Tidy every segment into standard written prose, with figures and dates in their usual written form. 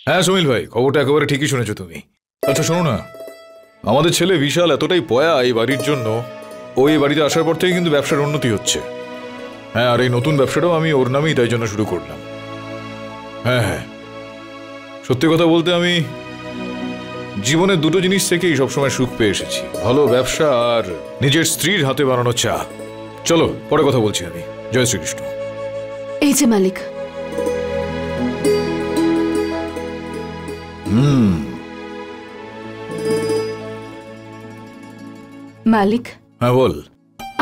হ্যাঁ সুনীল ভাই, খবরটা একেবারে ঠিকই শুনেছো তুমি। আচ্ছা শোনো না, আমাদের ছেলে বিশাল এতটাই পয়া এই বাড়ির জন্য, ওই বাড়িতে আসার পর থেকে কিন্তু ব্যবসার উন্নতি হচ্ছে। হ্যাঁ, আর এই নতুন ব্যবসাটাও আমি ওর নামেই তাই জন্য শুরু করলাম। হ্যাঁ হ্যাঁ, সত্যি কথা বলতে আমি জীবনের দুটো জিনিস থেকেই সবসময় সুখ পেয়ে এসেছি, ভালো ব্যবসা আর নিজের স্ত্রীর হাতে বানানো চা। চলো পরে কথা বলছি আমি। জয় শ্রীকৃষ্ণ। এই যে মালিক। মালিক। হ্যাঁ বল।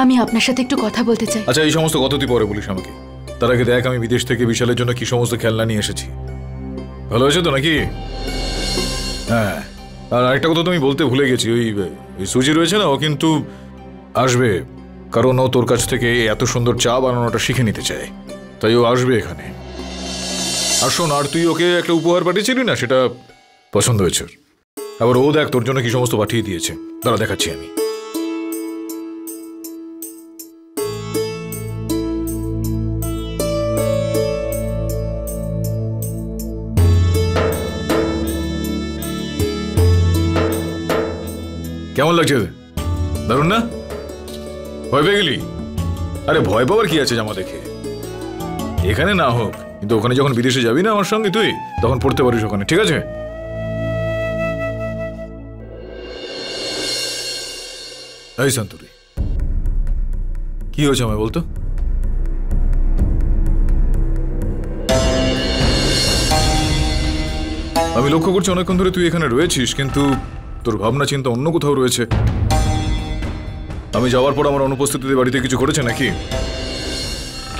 আমি আপনার সাথে একটু কথা বলতে চাই। আচ্ছা, এই সমস্ত কথা তুই পরে বলিস আমাকে। তার আগে দেখ আমি বিদেশ থেকে বিশালের জন্য কি সমস্ত খেলনা নিয়ে এসেছি। ভালো হয়েছে তো নাকি? হ্যাঁ, আর আরেকটা কথা তুমি বলতে ভুলে গেছি, ওই সুজি রয়েছে না, ও কিন্তু আসবে, কারণ ও তোর কাছ থেকে এত সুন্দর চা বানানোটা শিখে নিতে চায়, তাই ও আসবে এখানে। আর শোন, আর তুই ওকে একটা উপহার পাঠিয়েছিলি না, সেটা পছন্দ হয়েছে। আবার ও দেখ তোর জন্য কি সমস্ত পাঠিয়ে দিয়েছে, দাঁড়া দেখাচ্ছি আমি। কেমন লাগছে? দারুণ না? ভয় পেয়ে গেলি? আরে ভয় পাওয়ার কি আছে জামা দেখে? এখানে না হোক, কিন্তু ওখানে যখন বিদেশে যাবি না আমার সঙ্গে তুই, তখন পড়তে পারিস ওখানে, ঠিক আছে? এই শান্তরি, কি হয়েছে আমায় বলতো? আমি লক্ষ্য করছি অনেকক্ষণ ধরে তুই এখানে রয়েছিস, কিন্তু তোর ভাবনা চিন্তা অন্য কোথাও রয়েছে। আমি যাওয়ার পর আমার অনুপস্থিতিতে বাড়িতে কিছু করেছে নাকি?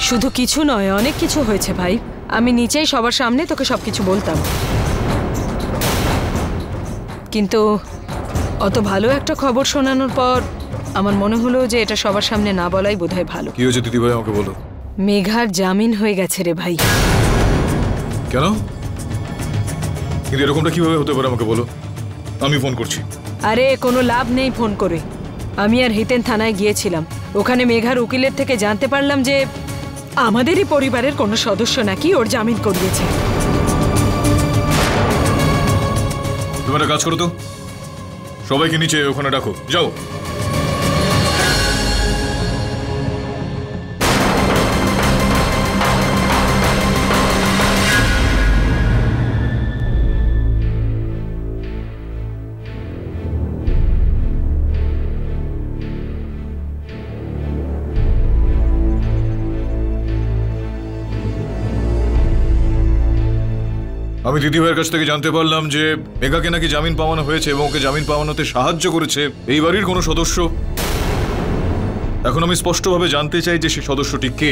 শুধু কিছু নয়, অনেক কিছু হয়েছে ভাই। আমি নিচেই সবার সামনে তোকে সবকিছু বলতাম, কিন্তু অত ভালো একটা খবর শোনানোর পর আমার মনে হলো যে এটা সবার সামনে না বলাই বোধহয় ভালো। কি হয়েছে দিদি ভাই, আমাকে বলো। মেঘার জামিন হয়ে গেছে রে ভাই। কেন? কিন্তু এরকমটা কিভাবে হতে পারে আমাকে বলো, আমি ফোন করছি। আরে কোনো লাভ নেই ফোন করে। আমি আর হিতেন থানায় গিয়েছিলাম, ওখানে মেঘার উকিলের থেকে জানতে পারলাম যে আমাদেরই পরিবারের কোনো সদস্য নাকি ওর জামিন করিয়েছে। তুমি একটা কাজ করো তো, সবাইকে নিচে ওখানে ডাকো, যাও। আমি দিদিভাইয়ের কাছ থেকে জানতে পারলাম যে মেঘাকে নাকি জামিন পাওয়ানো হয়েছে এবং ওকে জামিন পাওয়ানোতে সাহায্য করেছে এই বাড়ির কোনো সদস্য। এখন আমি স্পষ্টভাবে জানতে চাই যে সে সদস্যটি কে।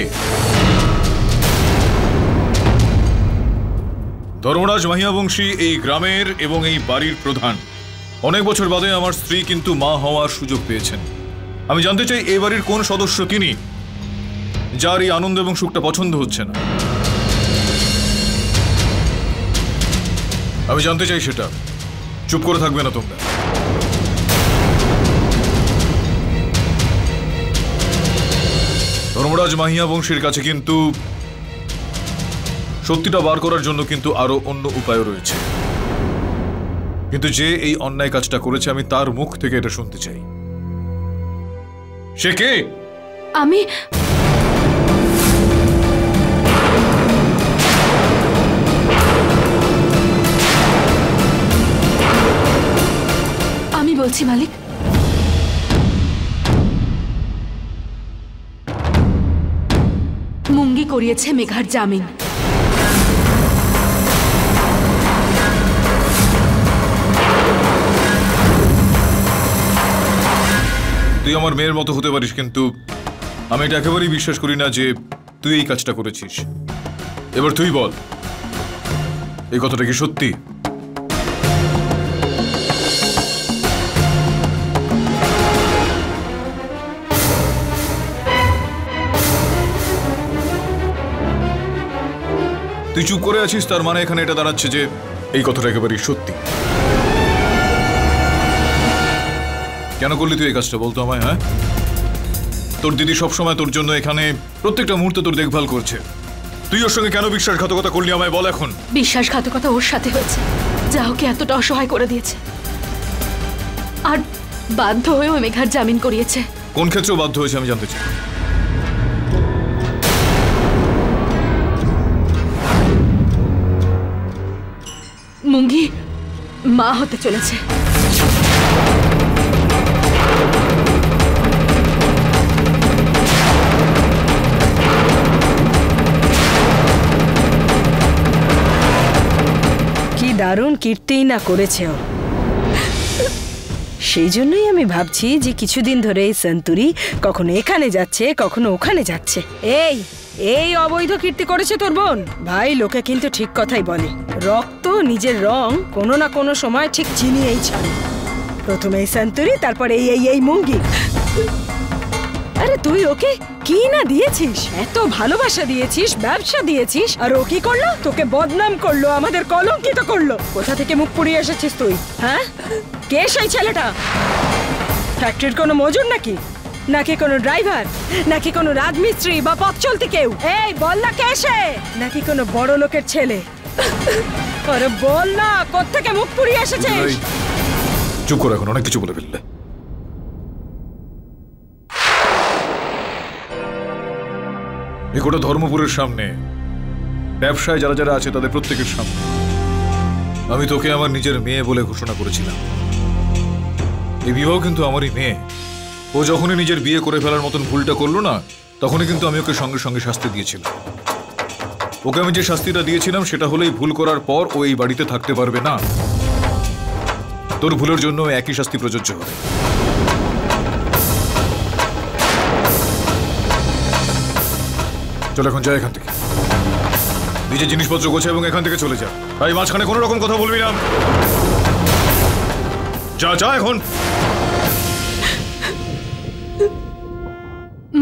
ধর্মরাজ মাহিয়াবংশী এই গ্রামের এবং এই বাড়ির প্রধান। অনেক বছর বাদে আমার স্ত্রী কিন্তু মা হওয়ার সুযোগ পেয়েছেন। আমি জানতে চাই এই বাড়ির কোন সদস্য তিনি, যার এই আনন্দ এবং সুখটা পছন্দ হচ্ছে না। আমি জানতে চাই সেটা। চুপ করে থাকবে না তোমরা। ধর্মরাজ মাহিয়া বংশীর কাছে কিন্তু সত্যিটা বার করার জন্য কিন্তু আরো অন্য উপায় রয়েছে, কিন্তু যে এই অন্যায় কাজটা করেছে আমি তার মুখ থেকে এটা শুনতে চাই। সে কে? আমি বলছি মালিক। মুঙ্গি করিয়েছে মেঘার জামিন। তুই আমার মেয়ের মতো হতে পারিস, কিন্তু আমি এটা একেবারেই বিশ্বাস করি না যে তুই এই কাজটা করেছিস। এবার তুই বল, এই কথাটা কি সত্যি? তুই চুপ করে আছিস, তার মানে এখানে এটা দাঁড়াচ্ছে যে এই কথাটা একেবারেই সত্যি। কেন করলি তুই এই কাজটা বলতো আমায়? হ্যাঁ, তোর দিদি সবসময় তোর জন্য এখানে প্রত্যেকটা মুহূর্তে তোর দেখভাল করছে, তুই ওর সঙ্গে কেন বিশ্বাসঘাতকতা করলি আমায় বল এখন। বিশ্বাসঘাতকতা ওর সাথে হয়েছে, যা ওকে এতটা অসহায় করে দিয়েছে। আর বাধ্য হয়েও মেঘার জামিন করিয়েছে। কোন ক্ষেত্রেও বাধ্য হয়েছে আমি জানতে চাই। মুঙ্গি মা হতে চলেছে। কি দারুণ কীর্তিই না করেছে ও। সেই জন্যই আমি ভাবছি যে কিছুদিন ধরে এই সন্তুরি কখনো এখানে যাচ্ছে কখনো ওখানে যাচ্ছে। এই এই অবৈধ কীর্তি করেছে তোর বোন। ভাই, লোকে কিন্তু ঠিক কথাই বলে, রক্ত নিজের রং কোনো না কোনো সময় ঠিক চিনিয়েই ছাড়ে। প্রথমে এই সন্তুরি, তারপর এই এই এই মুঙ্গি। আরে তুই ওকে কি না দিয়েছিস, এত ভালোবাসা দিয়েছিস, ব্যবসা দিয়েছিস, আর ও কি করলো? তোকে বদনাম করলো, আমাদের কলঙ্কিত করলো। কোথা থেকে মুখ পুড়িয়ে এসেছিস তুই? হ্যাঁ, কে সেই ছেলেটা? ফ্যাক্টরির কোনো মজুর নাকি, নাকি কোনো ড্রাইভার, নাকি কোনো রাজমিস্ত্রি বা পথ চলতি কেউ? এই বল না, কে সে? নাকি কোনো বড় লোকের ছেলে? আরে বল না, কোত্থেকে মুখ পুড়িয়ে এসেছিস? চুপ করে, এখন অনেক কিছু বলে ফেললে। এই গোটা ধর্মপুরের সামনে, ব্যবসায় যারা যারা আছে তাদের প্রত্যেকের সামনে আমি তোকে আমার নিজের মেয়ে বলে ঘোষণা করেছিলাম। এই বিবাহ কিন্তু আমারই মেয়ে। ও যখনই নিজের বিয়ে করে ফেলার মতন ভুলটা করলো না, তখনই কিন্তু আমি ওকে সঙ্গে সঙ্গে শাস্তি দিয়েছিলাম। ওকে আমি যে শাস্তিটা দিয়েছিলাম সেটা হলো এই ভুল করার পর ও এই বাড়িতে থাকতে পারবে না। তোর ভুলের জন্য একই শাস্তি প্রযোজ্য হবে। চল এখন যা এখান থেকে, নিজের জিনিসপত্র গোছা এবং এখান থেকে চলে যা। তাই মাঝখানে কোনো রকম কথা বলবি না। যা যা এখন।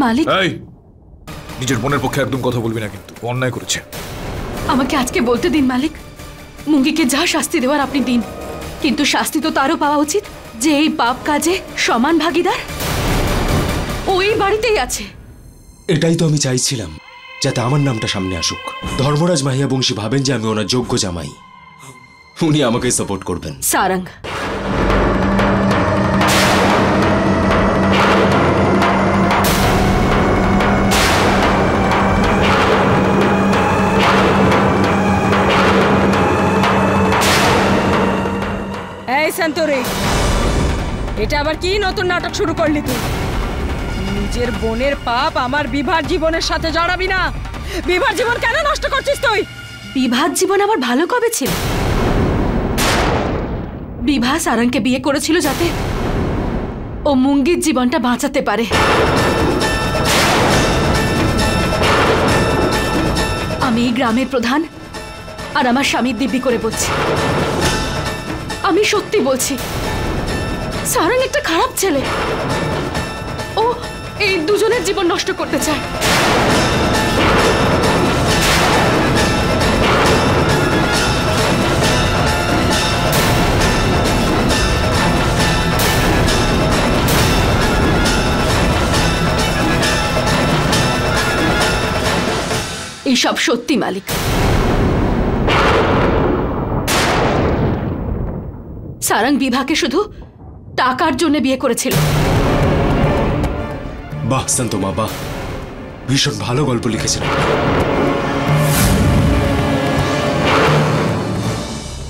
মালিক, এই, নিজের বোনের পক্ষে একদম কথা বলবি না, কিন্তু ও অন্যায় করেছে। আমাকে আজকে বলতে দিন মালিক। মুঙ্গিকে যা শাস্তি দেওয়ার আপনি দিন, কিন্তু শাস্তি তো তারও পাওয়া উচিত যে এই পাপ কাজে সমান ভাগীদার। ওই বাড়িতেই আছে। এটাই তো আমি চাইছিলাম, যাতে আমার নামটা সামনে আসুক। ধর্মরাজ মাহিয়া বংশী ভাবেন যে আমি ওনার যোগ্য জামাই, উনি আমাকে সাপোর্ট করবেন। সারঙ্গ, এই সন্তরি, এটা আবার কি নতুন নাটক শুরু করলি তুই? নিজের বোনের পাপ আমার বিভার জীবনের সাথে জড়াবি না। বিভার জীবন কেন নষ্ট করছিস তুই? বিভার জীবন আবার ভালো কবে ছিল? বিভা সারঙ্গকে বিয়ে করেছিল যাতে ও মুঙ্গির জীবনটা বাঁচাতে পারে। আমি এই গ্রামের প্রধান আর আমার স্বামীর দিব্যি করে বলছি, আমি সত্যি বলছি, সারঙ্গ একটা খারাপ ছেলে। ও এই দুজনের জীবন নষ্ট করতে চায়। এইসব সত্যি মালিক। সারঙ্গ বিভাকে শুধু টাকার জন্য বিয়ে করেছিল। বাহ সন্তমা, বাহ, ভীষণ ভালো গল্প লিখেছেন।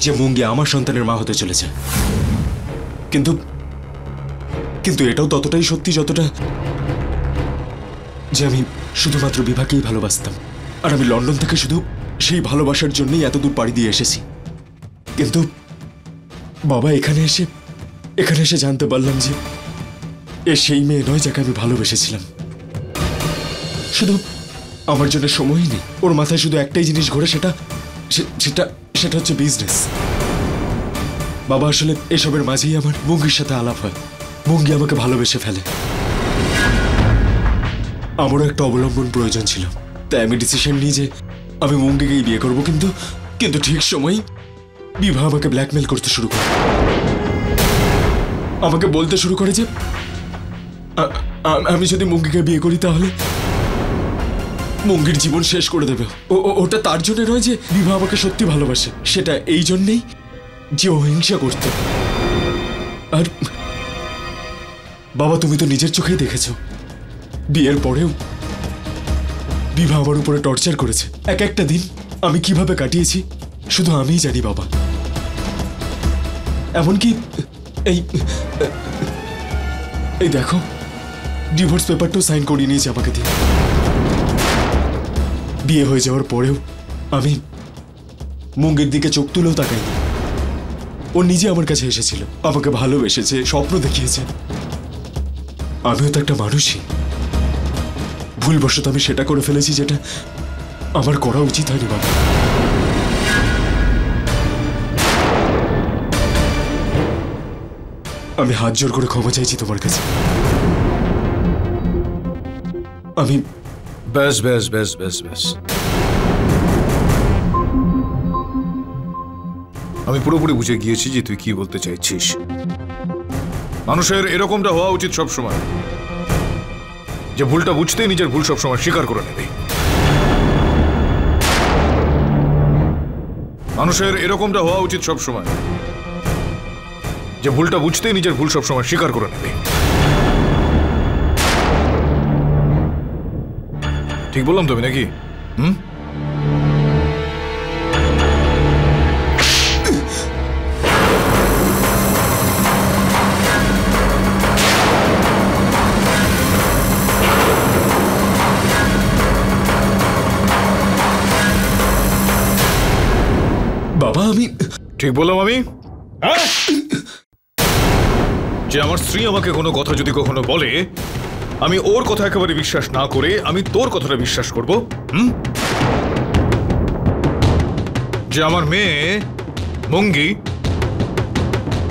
যে মুঙ্গি আমার সন্তানের মা হতে চলেছে, কিন্তু কিন্তু এটাও ততটাই সত্যি যতটা যে আমি শুধুমাত্র বিভাকেই ভালোবাসতাম, আর আমি লন্ডন থেকে শুধু সেই ভালোবাসার জন্যই এতদূর পাড়ি দিয়ে এসেছি। কিন্তু বাবা, এখানে এসে জানতে পারলাম যে এ সেই মেয়ে নয় যাকে আমি ভালোবেসেছিলাম। শুধু আমার জন্য সময়ই নেই, ওর মাথায় শুধু একটাই জিনিস ঘোরে, সেটা হচ্ছে বিজনেস। বাবা, আসলে এসবের মাঝেই আমার মুঙ্গির সাথে আলাপ হয়। মুঙ্গি আমাকে ভালোবেসে ফেলে। আমারও একটা অবলম্বন প্রয়োজন ছিল, তাই আমি ডিসিশন নিই যে আমি মুঙ্গিকেই বিয়ে করবো। কিন্তু ঠিক সময় বিভা আমাকে ব্ল্যাকমেল করতে শুরু করে। আমাকে বলতে শুরু করে যে আমি যদি মুঙ্গিকে বিয়ে করি মঙ্গির জীবন শেষ করে দেবে। ওটা তার জন্য নয় যে বিভা আমাকে সত্যি ভালোবাসে, সেটা এই জন্যেই যে ও হিংসা করত। আর বাবা, তুমি তো নিজের চোখেই দেখেছ বিয়ের পরেও বিভা আমার উপরে টর্চার করেছে। এক একটা দিন আমি কিভাবে কাটিয়েছি শুধু আমিই জানি বাবা। এমনকি এই এই দেখো, ডিভোর্স পেপারটাও সাইন করিয়ে নিয়েছে আমাকে দিয়ে। বিয়ে হয়ে যাওয়ার পরেও আমি মঙ্গির দিকে চোখ তুলেও তাকাইনি। ও নিজে আমার কাছে এসেছিল, আমাকে ভালোবেসেছে, স্বপ্ন দেখিয়েছে। আমিও তো একটা মানুষই। ভুলবশত আমি সেটা করে ফেলেছি যেটা আমার করা উচিত হয়নি বাবা। আমি হাত জোর করে ক্ষমা চাইছি তোমার কাছে। আমি ব্যাস ব্যাস ব্যাস ব্যাস ব্যাস, আমি পুরোপুরি বুঝে গিয়েছি যে তুই কি বলতে চাইছিস। মানুষের এরকমটা হওয়া উচিত সবসময়, যে ভুলটা বুঝতেই নিজের ভুল সবসময় স্বীকার করে নেবে। মানুষের এরকমটা হওয়া উচিত সবসময়, যে ভুলটা বুঝতেই নিজের ভুল সবসময় স্বীকার করে নেবে। ঠিক বললাম তো আমি নাকি? বাবা, আমি ঠিক বললাম আমি? যে আমার স্ত্রী আমাকে কোনো কথা যদি কখনো বলে, আমি ওর কথা একেবারে বিশ্বাস না করে আমি তোর কথাটা বিশ্বাস করব? যে আমার মেয়ে মঙ্গি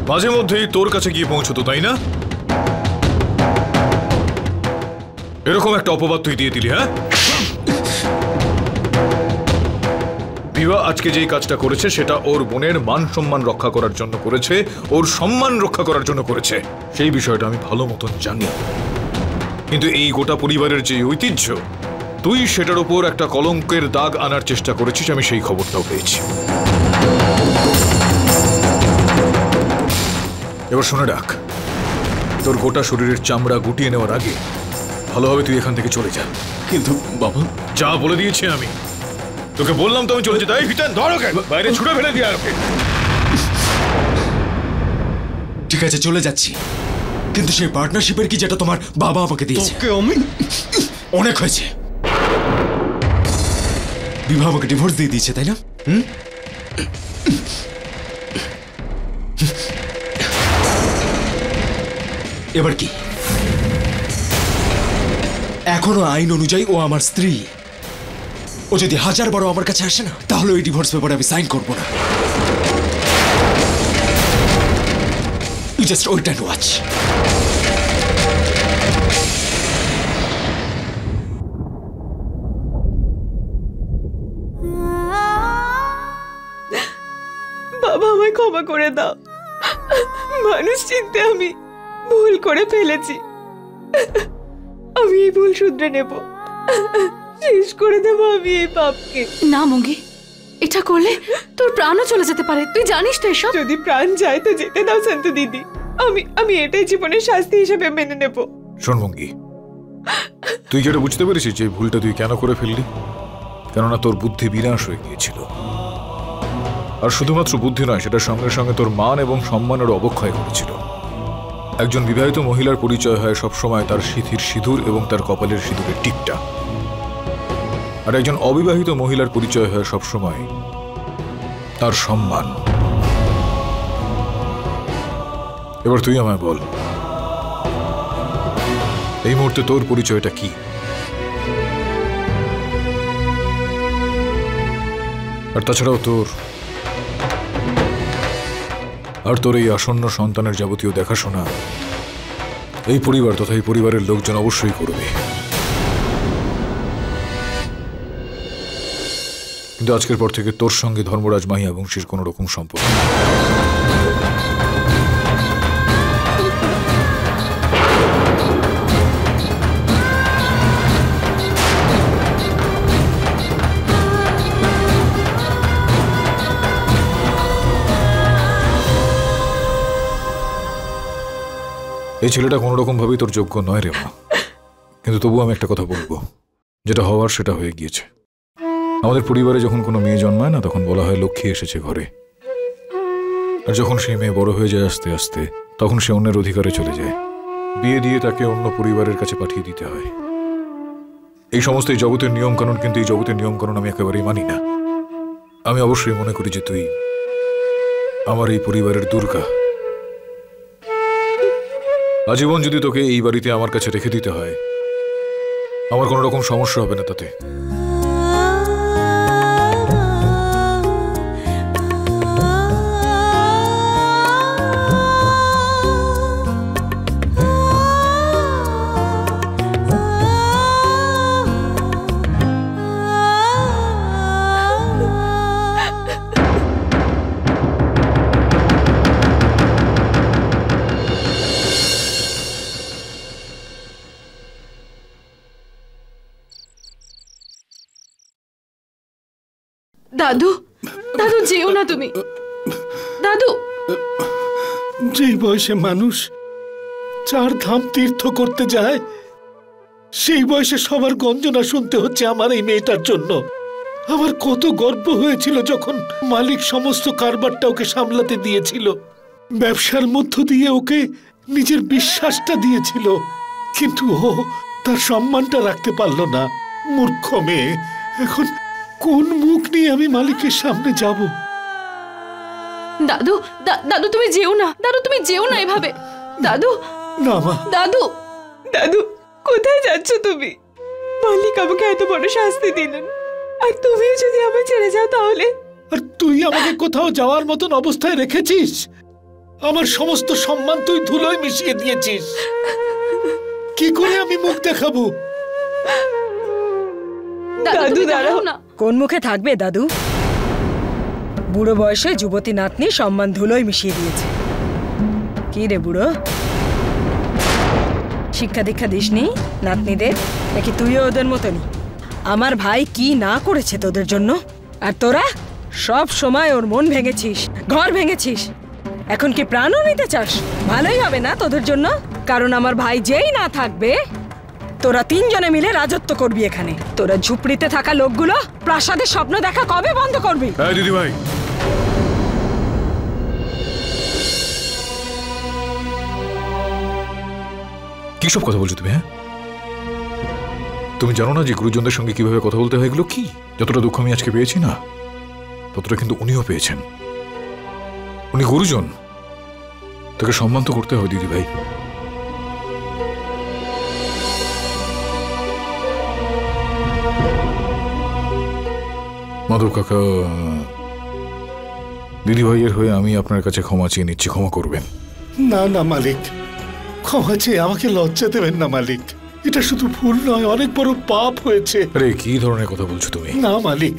মাঝে মধ্যেই তোর কাছে গিয়ে পৌঁছতো, তাই না? এরকম একটা অপবাদ তুই দিয়ে দিলি, হ্যাঁ? বিভা আজকে যেই কাজটা করেছে সেটা ওর বোনের মান সম্মান রক্ষা করার জন্য করেছে, ওর সম্মান রক্ষা করার জন্য করেছে। সেই বিষয়টা আমি ভালো মতন জানি। কিন্তু এই গোটা পরিবারের যে ঐতিহ্য, তুই সেটার উপর একটা কলঙ্কের দাগ আনার চেষ্টা করেছিস, আমি সেই খবরটাও পেয়েছি। এবার শুনে রাখ, তোর গোটা শরীরের চামড়া গুটিয়ে নেওয়ার আগে ভালোভাবে তুই এখান থেকে চলে যা। কিন্তু বাবা, যা বলে দিয়েছি আমি তোকে, বললাম তো আমি চলে যেতে। হিতেন, ধর ওকে, বাইরে ছুড়ে ফেলে দিয়ে ওকে। ঠিক আছে, চলে যাচ্ছি, কিন্তু সেই পার্টনারশিপের কি যেটা তোমার বাবা আমাকে দিয়েছে? আমি অনেক হয়েছে। বিভা আমাকে ডিভোর্স দিয়ে দিয়েছে, তাই না? এবার কি? এখনো আইন অনুযায়ী ও আমার স্ত্রী। ও যদি 1000 বারও আমার কাছে আসে না, তাহলে ওই ডিভোর্স পেপারে আমি সাইন করবো না। You just wait and watch. বাবা, আমায় ক্ষমা করে দাও। মানুষ চিনতে আমি ভুল করে ফেলেছি। আমি এই ভুল শুধরে নেব, শেষ করে দেবো আমি এই পাপকে। না মঙ্গি, এটা করলে তোর প্রাণও চলে যেতে পারে, তুই জানিস তো এসব। যদি প্রাণ যায় তো যেতে দাও সন্তু দিদি। আমি এটাই জীবনের শাস্তি হিসেবে মেনে নেব। শোন মঙ্গি, তুই কি এটা বুঝতে পেরেছিস যে ভুলটা তুই কেন করে ফেললি? কেননা তোর বুদ্ধি বিনাশ হয়ে গিয়েছিল। আর শুধুমাত্র বুদ্ধি নয়, সেটার সঙ্গে সঙ্গে তোর মান এবং সম্মানের অবক্ষয় ঘটেছিল। একজন বিবাহিত মহিলার পরিচয় হয় সবসময় তার সিঁথির সিঁদুর এবং তার কপালের সিঁদুরের টিপটা, আর একজন অবিবাহিত মহিলার পরিচয় হয় সবসময় তার সম্মান। এবার তুই আমায় বল, এই মুহূর্তে তোর পরিচয়টা কি? আর তাছাড়াও তোর এই আসন্ন সন্তানের যাবতীয় দেখাশোনা এই পরিবার তথা এই পরিবারের লোকজন অবশ্যই করবে। কিন্তু আজকের পর থেকে তোর সঙ্গে ধর্মরাজ মাহিয়া বংশীর কোনো রকম সম্পর্ক। এই ছেলেটা কোনো রকম ভাবেই তোর যোগ্য নয় রে মা, কিন্তু তবু আমি একটা কথা বলবো, যেটা হওয়ার সেটা হয়ে গিয়েছে। আমাদের পরিবারে যখন কোনো মেয়ে জন্মায় না, তখন বলা হয় লক্ষ্মী এসেছে ঘরে। আর যখন সেই মেয়ে বড় হয়ে যায় আস্তে আস্তে, তখন সে অন্যের অধিকারে চলে যায়, বিয়ে দিয়ে তাকে অন্য পরিবারের কাছে পাঠিয়ে দিতে হয়। এই সমস্ত এই জগতের নিয়ম কানুন, কিন্তু এই জগতের নিয়ম কানুন আমি একেবারেই মানি না। আমি অবশ্যই মনে করি যে তুই আমার এই পরিবারের দুর্গা। আজীবন যদি তোকে এই বাড়িতে আমার কাছে রেখে দিতে হয়, আমার কোনো রকম সমস্যা হবে না তাতে। দাদু, দাদু যেও না তুমি। দাদু, যেই বয়সে মানুষ 4 ধাম তীর্থ করতে যায়, সেই বয়সে সবার গঞ্জনা শুনতে হচ্ছে আমার এই মেয়েটার জন্য। আমার কত গর্ব হয়েছিল যখন মালিক সমস্ত কারবারটা ওকে সামলাতে দিয়েছিল, ব্যবসার মধ্য দিয়ে ওকে নিজের বিশ্বাসটা দিয়েছিল, কিন্তু ও তার সম্মানটা রাখতে পারলো না। মূর্খ মেয়ে। এখন কোন মুখ নিয়ে আমি মালিকের সামনে যাব? দাদু, দাদু তুমি যেও না। দাদু তুমি যেও না এভাবে। দাদু, না মা। দাদু, দাদু কোথায় যাচ্ছ তুমি? মালিক আমাকে এত বড় শাস্তি দিলেন, আর তুমিও যদি আমায় ছেড়ে যাও তাহলে? আর তুই আমাকে কোথাও যাওয়ার মতন অবস্থায় রেখেছিস? আমার সমস্ত সম্মান তুই ধুলোয় মিশিয়ে দিয়েছিস। কি করে আমি মুখ দেখাবো? দাদু দাঁড়াও না। কোন মুখে থাকবে দাদু? বুড়ো বয়সে যুবতী নাতনি সম্মান ধুলোয় মিশিয়ে দিয়েছে। কি রে বুড়ো, শিক্ষা দীক্ষা দিসনি নাতনিদের? নাকি তুইও ওদের মতনই? আমার ভাই কি না করেছে তোদের জন্য, আর তোরা সব সময় ওর মন ভেঙেছিস, ঘর ভেঙেছিস। এখন কি প্রাণও নিতে চাস? ভালোই হবে না তোদের জন্য, কারণ আমার ভাই যেই না থাকবে, তোরা 3 জনে মিলে রাজত্ব করবি এখানে। তোরা ঝুপড়িতে থাকা লোকগুলো প্রাসাদের স্বপ্ন দেখা কবে বন্ধ করবি? হ্যাঁ দিদি ভাই, কি সব কথা বলছো তুমি? হ্যাঁ, তুমি জানো না যে গুরুজনদের সঙ্গে কিভাবে কথা বলতে হয়? এগুলো কি? যতটা দুঃখ আমি আজকে পেয়েছি না, ততটা কিন্তু উনিও পেয়েছেন। উনি গুরুজন, তাকে সম্মান তো করতে হয় দিদি ভাই। মাধব কাকা, দিদি ভাইয়ের হয়ে আমি আপনার কাছে ক্ষমা চেয়ে নিচ্ছি, ক্ষমা করবেন। না না মালিক, ক্ষমা চেয়ে আমাকে লজ্জা দেবেন না মালিক। এটা শুধু ভুল নয়, অনেক বড় পাপ হয়েছে। আরে কি ধরনের কথা বলছো তুমি? না মালিক,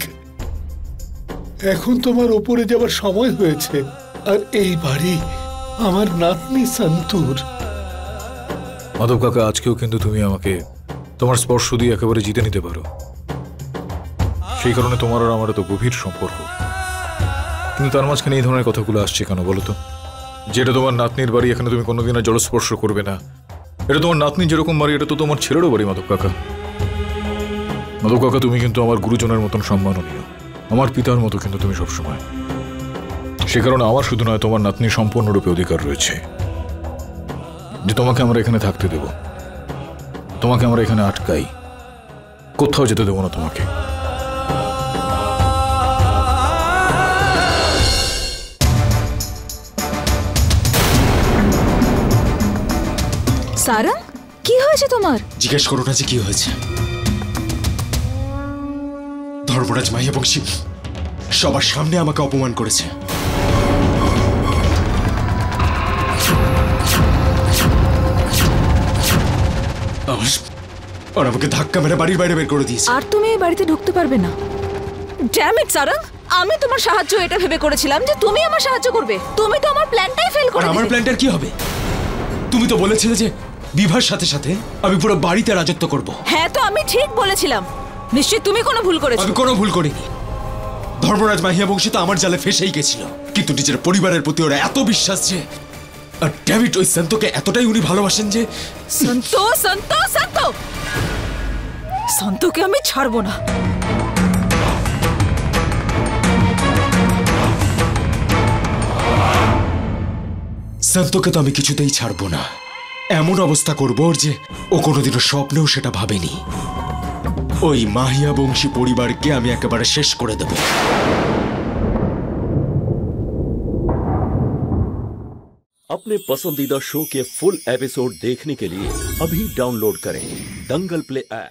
এখন তোমার ওপরে যাবার সময় হয়েছে। আর এই বাড়ি আমার নাতনি সন্তুর। মাধব কাকা, আজকেও কিন্তু তুমি আমাকে তোমার স্পর্শ দিয়ে একেবারে জিতে নিতে পারো। সেই কারণে তোমার আর আমার তো গভীর সম্পর্ক, কিন্তু তার মাঝখানে এই ধরনের কথাগুলো আসছে কেন বলো তো? যেটা তোমার নাতনির বাড়ি, এখানে তুমি কোনোদিন আর জলস্পর্শ করবে না। এটা তোমার নাতনি যেরকম বাড়ি, এটা তো তোমার ছেলেরও বাড়ি। মাধব কাকা, মাধব কাকা, তুমি কিন্তু আমার গুরুজনের মতন সম্মাননীয়, আমার পিতার মতো কিন্তু তুমি সবসময়। সে কারণে আমার শুধু নয়, তোমার নাতনির সম্পূর্ণরূপে অধিকার রয়েছে যে তোমাকে আমরা এখানে থাকতে দেব, তোমাকে আমরা এখানে আটকাই, কোথাও যেতে দেবো না তোমাকে। সারাং, কি হয়েছে তোমার? জিজ্ঞেস করো না যে কি হয়েছে। ধর্মরাজ মাহিয়া বংশী সবার সামনে আমাকে অপমান করেছে। আর আমাকে ধাক্কা মেরে বাড়ির বাইরে বের করে দিয়েছে। আর তুমি এই বাড়িতে ঢুকতে পারবে না। ড্যাম ইট সারাং, আমি তোমার সাহায্য এটা ভেবে করেছিলাম যে তুমি আমার সাহায্য করবে। তুমি তো আমার প্ল্যানটাই ফেল করে দিলে। আমার প্ল্যানটার কি হবে? তুমি তো বলেছিলে যে বিভার সাথে সাথে আমি পুরো বাড়িতে রাজত্ব করব। হ্যাঁ, তো আমি ঠিক বলেছিলাম। নিশ্চয়ই তুমি কোনো ভুল করেছো। আমি কোনো ভুল করিনি। ধর্মরাজ মাহিয়া বংশী তো আমার জালে ফেসেই গেছিল, কিন্তু নিজের পরিবারের প্রতি ওরা এত বিশ্বাস যে আর ড্যাভিড ওই সন্তোকে এতটাই উনি ভালোবাসেন যে সন্ত সন্ত সন্ত সন্তকে আমি ছাড়বো না। সন্তোকে তো আমি কিছুতেই ছাড়বো না। এমন অবস্থা করবো ওর যে ও কোনোদিনও স্বপ্নেও সেটা ভাবেনি। ওই মাহিয়া বংশী পরিবারকে আমি একেবারে শেষ করে দেব। अपने पसंदीदा शो के फुल एपिसोड देखने के लिए अभी डाउनलोड करें दंगल प्ले ऐप।